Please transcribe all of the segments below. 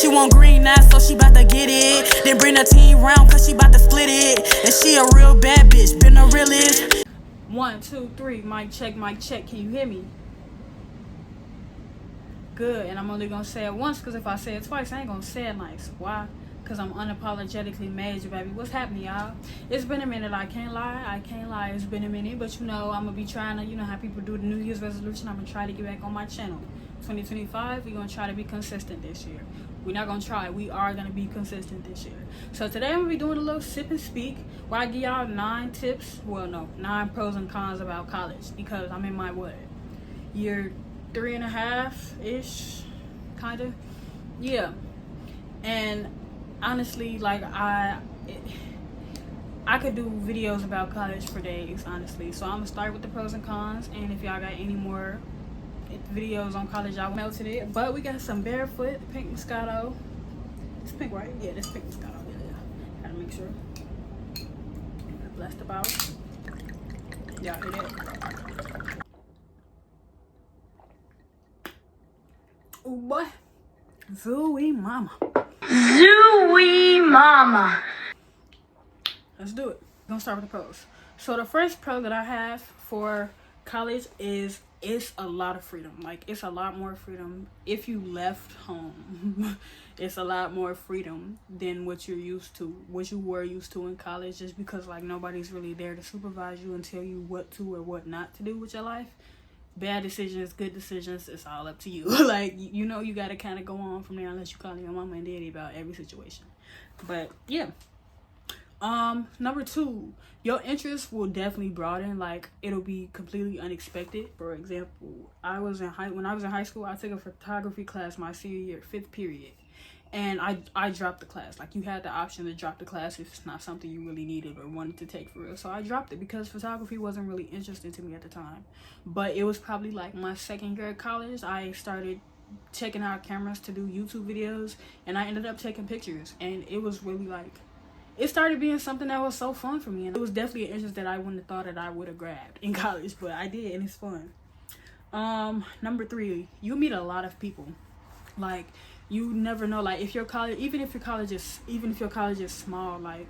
She want green now, so she bout to get it. Then bring her team round, cause she bout to split it. And she a real bad bitch, been a realist. 1, 2, 3, mic check, mic check. Can you hear me? Good. And I'm only gonna say it once, because if I say it twice, I ain't gonna say it nice. Why? Because I'm unapologetically major, baby. What's happening, y'all? It's been a minute. I can't lie. It's been a minute. But you know, I'm gonna be trying to, you know how people do the New Year's resolution. I'm gonna try to get back on my channel. 2025, we're gonna try to be consistent this year. We're not gonna try. We are gonna be consistent this year. So today I'm gonna be doing a little sip and speak where I give y'all 9 tips. Well, no, 9 pros and cons about college, because I'm in my year 3.5-ish, kind of. Yeah. And honestly, like I could do videos about college for days, honestly. So I'm gonna start with the pros and cons, and if y'all got any more videos on college, I melted it. But we got some Barefoot pink Moscato. It's pink, right? Yeah, this pink Moscato. Yeah. Gotta make sure. Bless the bottle. Y'all hear that? Oh boy. Zooey mama. Zooey mama. Let's do it. Gonna start with the pros. So the first pro that I have for college is it's a lot of freedom. Like, it's a lot more freedom if you left home. It's a lot more freedom than what you were used to in college, just because like nobody's really there to supervise you and tell you what to or what not to do with your life. Bad decisions, good decisions, it's all up to you. Like, you know, you gotta kind of go on from there unless you call your mama and daddy about every situation. But yeah. Number 2, your interests will definitely broaden. Like, it'll be completely unexpected. For example, when I was in high school, I took a photography class my senior year, 5th period. And I dropped the class. Like, you had the option to drop the class if it's not something you really needed or wanted to take for real. So I dropped it because photography wasn't really interesting to me at the time. But it was probably like my 2nd year of college. I started checking out cameras to do YouTube videos, and I ended up taking pictures. And it was really like, it started being something that was so fun for me. And it was definitely an interest that I wouldn't have thought that I would have grabbed in college, but I did, and it's fun. Number 3, you meet a lot of people. Like, you never know, like, even if your college is small, like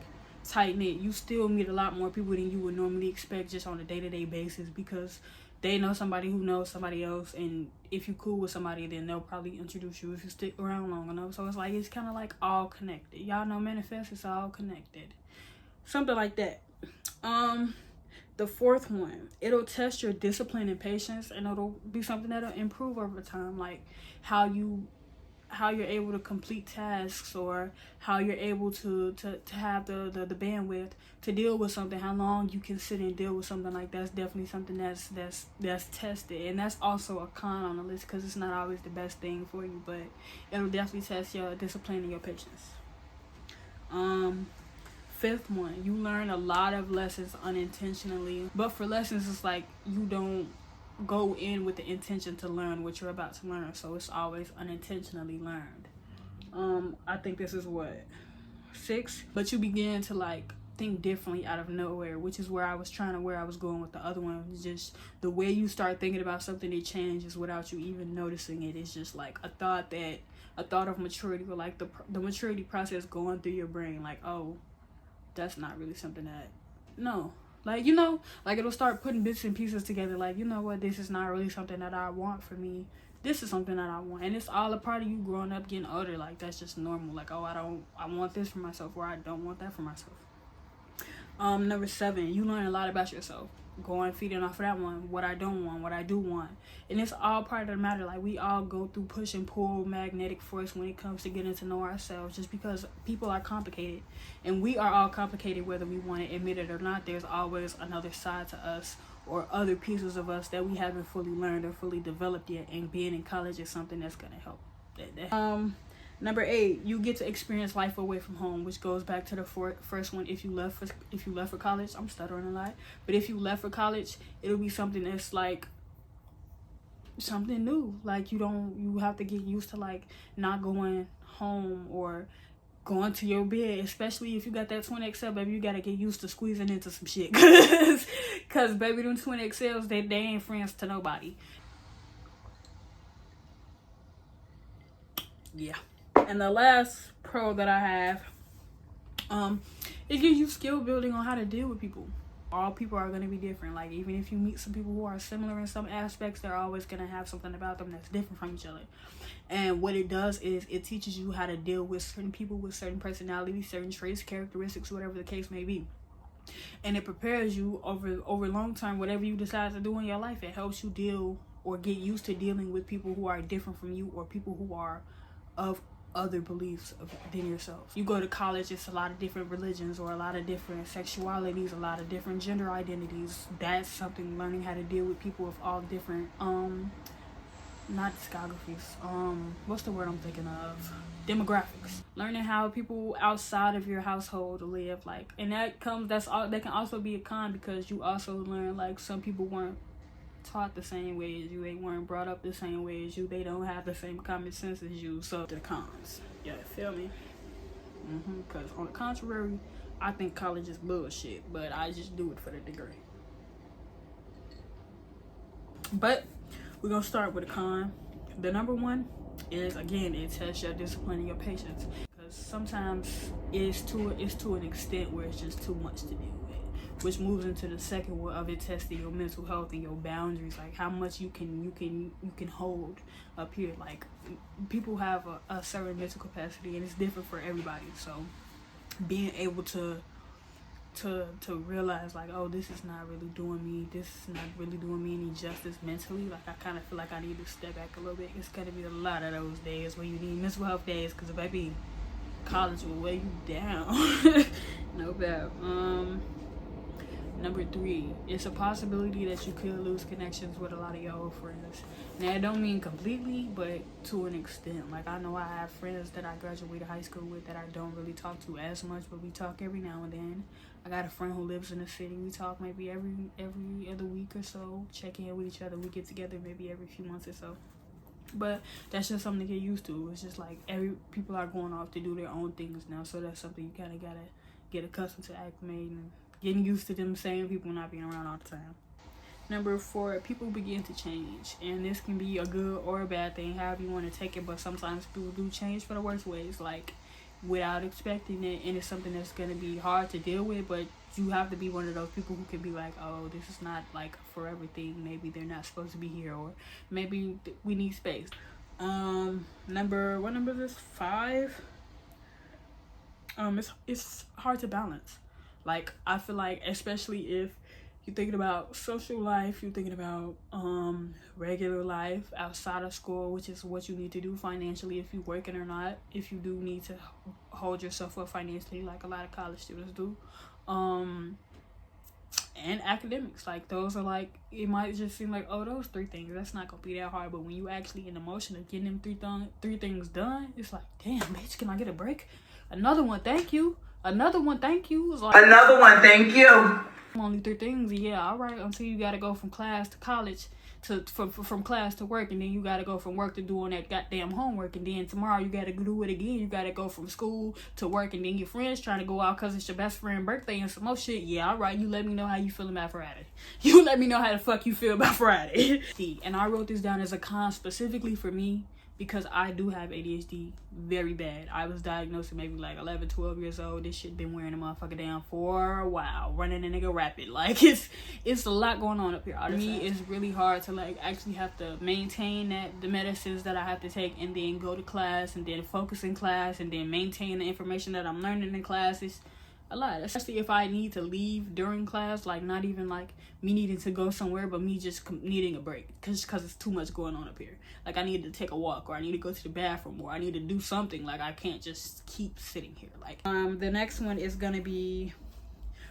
tight knit, you still meet a lot more people than you would normally expect just on a day-to-day basis, because they know somebody who knows somebody else, and if you cool with somebody, then they'll probably introduce you if you stick around long enough. So it's like, it's kind of like all connected. Y'all know manifest, it's all connected, something like that. The 4th one, it'll test your discipline and patience, and it'll be something that'll improve over time, like how you're able to complete tasks, or how you're able to have the bandwidth to deal with something, how long you can sit and deal with something. Like, that's definitely something that's tested. And that's also a con on the list, because it's not always the best thing for you, but it'll definitely test your discipline and your patience. 5th one, you learn a lot of lessons unintentionally, but for lessons, it's like you don't go in with the intention to learn what you're about to learn, so it's always unintentionally learned. I think this is 6, but you begin to like think differently out of nowhere, which is where I was going with the other one. It's just the way you start thinking about something, it changes without you even noticing it. It's just like a thought of maturity, or like the maturity process going through your brain, like, oh, that's not really something that, no. Like, you know, like, it'll start putting bits and pieces together. Like, you know what, this is not really something that I want for me. This is something that I want. And it's all a part of you growing up, getting older. Like, that's just normal. Like, oh, I want this for myself, or I don't want that for myself. Number 7, you learn a lot about yourself. Feeding off of that one, what I don't want, what I do want. And it's all part of the matter. Like, we all go through push and pull, magnetic force when it comes to getting to know ourselves, just because people are complicated, and we are all complicated whether we want to admit it or not. There's always another side to us, or other pieces of us that we haven't fully learned or fully developed yet, and being in college is something that's going to help. Number 8, you get to experience life away from home, which goes back to the first one. If you left for college, I'm stuttering a lot, but if you left for college, it'll be something that's like something new. Like, you have to get used to like not going home or going to your bed, especially if you got that twin XL, baby. You gotta get used to squeezing into some shit, cause baby, them twin XLs, they ain't friends to nobody. Yeah. And the last pro that I have, it gives you skill building on how to deal with people. All people are going to be different. Like, even if you meet some people who are similar in some aspects, they're always going to have something about them that's different from each other. And what it does is it teaches you how to deal with certain people with certain personalities, certain traits, characteristics, whatever the case may be. And it prepares you over long term, whatever you decide to do in your life. It helps you deal or get used to dealing with people who are different from you, or people who are of other beliefs than yourself. You go to college, it's a lot of different religions, or a lot of different sexualities, a lot of different gender identities. That's something, learning how to deal with people of all different not discographies, what's the word I'm thinking of, demographics. Learning how people outside of your household live, like, and that can also be a con, because you also learn, like, some people weren't taught the same way as you, they weren't brought up the same way as you, they don't have the same common sense as you. So the cons, yeah, feel me? Because on the contrary, I think college is bullshit, but I just do it for the degree. But we're gonna start with a con. The number one is, again, it tests your discipline and your patience, because sometimes it's to an extent where it's just too much to deal with, which moves into the second one of it, testing your mental health and your boundaries, like how much you can hold up here. Like, people have a certain mental capacity, and it's different for everybody. So being able to realize, like, oh, this is not really doing me any justice mentally. Like, I kind of feel like I need to step back a little bit. It's gonna be a lot of those days where you need mental health days, because baby, college will weigh you down. No doubt. Number 3, it's a possibility that you could lose connections with a lot of your old friends. Now, I don't mean completely, but to an extent. Like, I know I have friends that I graduated high school with that I don't really talk to as much, but we talk every now and then. I got a friend who lives in the city. We talk maybe every other week or so, check in with each other. We get together maybe every few months or so. But that's just something to get used to. It's just like people are going off to do their own things now, so that's something you kind of gotta get accustomed to acclimating and getting used to them same people not being around all the time. Number 4, people begin to change, and this can be a good or a bad thing, however you want to take it. But sometimes people do change for the worst ways, like without expecting it, and it's something that's going to be hard to deal with. But you have to be one of those people who can be like, oh, this is not like a forever thing. Maybe they're not supposed to be here, or maybe we need space. What number is this? 5. It's hard to balance. Like, I feel like, especially if you're thinking about social life, you're thinking about regular life outside of school, which is what you need to do financially if you're working or not, if you do need to hold yourself up financially, like a lot of college students do, and academics. Like, those are like, it might just seem like, oh, those 3 things, that's not gonna be that hard. But when you actually in the motion of getting them 3 things done, it's like, damn, bitch, can I get a break? Another one, thank you. Another one, thank you. It's like, Another one, thank you. Only 3 things, yeah, all right. Until you gotta go from class to college, from class to work, and then you gotta go from work to doing that goddamn homework, and then tomorrow you gotta do it again. You gotta go from school to work, and then your friends trying to go out because it's your best friend's birthday and some more shit. Yeah, all right. You let me know how you feel about Friday. You let me know how the fuck you feel about Friday. See, and I wrote this down as a con specifically for me, because I do have ADHD very bad. I was diagnosed at maybe like 11, 12 years old. This shit been wearing a motherfucker down for a while. Running a nigga rapid. Like, it's a lot going on up here. For me, it's really hard to like actually have to maintain the medicines that I have to take, and then go to class, and then focus in class, and then maintain the information that I'm learning in class. It's a lot, especially if I need to leave during class, like not even like me needing to go somewhere, but me just needing a break because it's too much going on up here. Like, I need to take a walk, or I need to go to the bathroom, or I need to do something. Like, I can't just keep sitting here. Like, the next one is gonna be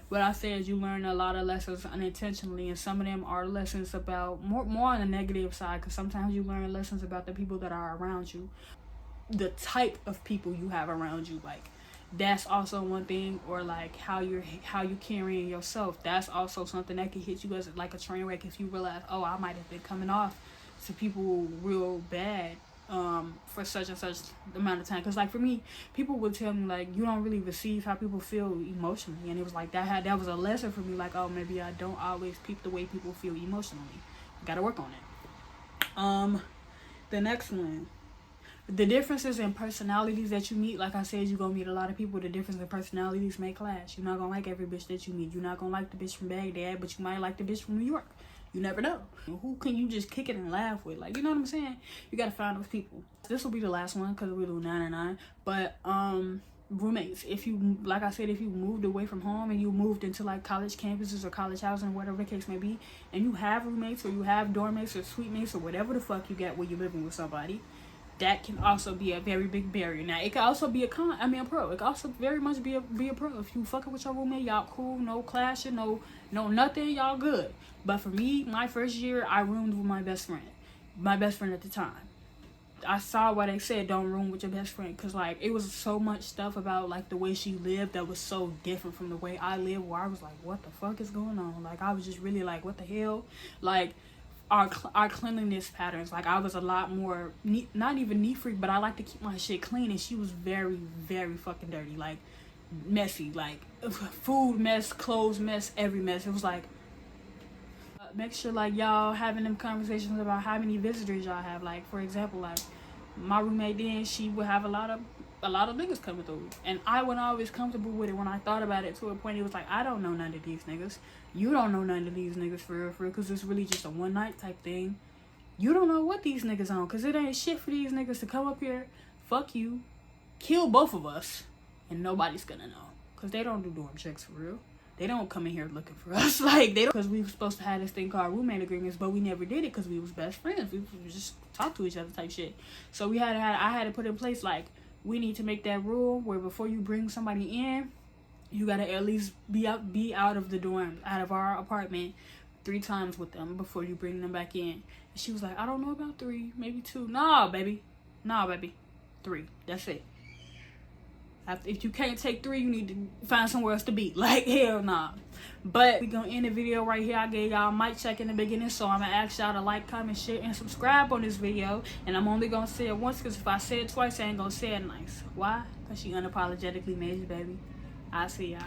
what I said. You learn a lot of lessons unintentionally, and some of them are lessons about more on the negative side, because sometimes you learn lessons about the people that are around you, the type of people you have around you. Like, that's also one thing. Or like how you carrying yourself, that's also something that can hit you as like a train wreck if you realize, oh, I might have been coming off to people real bad for such and such amount of time. Because like for me, people would tell me like, you don't really receive how people feel emotionally, and it was like that was a lesson for me. Like, oh, maybe I don't always peep the way people feel emotionally. I gotta work on it. The next one, the differences in personalities that you meet, like I said, you're gonna meet a lot of people. The difference in personalities may clash. You're not gonna like every bitch that you meet. You're not gonna like the bitch from Baghdad, but you might like the bitch from New York. You never know. Who can you just kick it and laugh with? Like, you know what I'm saying? You gotta find those people. This will be the last one because we'll do 9 and 9. But roommates. If you, like I said, if you moved away from home and you moved into like college campuses or college housing, whatever the case may be, and you have roommates or you have dorm mates or suite mates or whatever the fuck you get when you're living with somebody, that can also be a very big barrier. Now, it can also be a pro. It can also very much be a pro. If you fucking with your roommate, y'all cool, no clashing, no nothing, y'all good. But for me, my first year, I roomed with my best friend at the time. I saw why they said don't room with your best friend, because like it was so much stuff about like the way she lived that was so different from the way I live, where I was like, what the fuck is going on? Like I was just really like, what the hell? Like our cleanliness patterns, like I was a lot more not even neat freak, but I like to keep my shit clean, and she was very, very fucking dirty, like messy, like food mess, clothes mess, every mess. It was like, make sure like y'all having them conversations about how many visitors y'all have. Like for example, like my roommate then, she would have a lot of niggas coming through, and I wasn't always comfortable with it. When I thought about it, to a point, it was like, I don't know none of these niggas. You don't know none of these niggas for real, because it's really just a one night type thing. You don't know what these niggas on, because it ain't shit for these niggas to come up here, fuck you, kill both of us, and nobody's gonna know, because they don't do dorm checks for real. They don't come in here looking for us. Like, they don't, because we were supposed to have this thing called roommate agreements, but we never did it because we was best friends. We just talk to each other type shit. So I had to put in place, like, we need to make that rule where before you bring somebody in, you gotta at least be out of the dorm, out of our apartment 3 times with them before you bring them back in. And she was like, I don't know about 3, maybe 2. Nah, baby, 3. That's it. If you can't take 3, you need to find somewhere else to be. Like, hell nah. But we gonna end the video right here. I gave y'all a mic check in the beginning, so I'm gonna ask y'all to like, comment, share, and subscribe on this video. And I'm only gonna say it once, because if I say it twice, I ain't gonna say it nice. Why? Because she unapologetically made you, baby. I'll see y'all.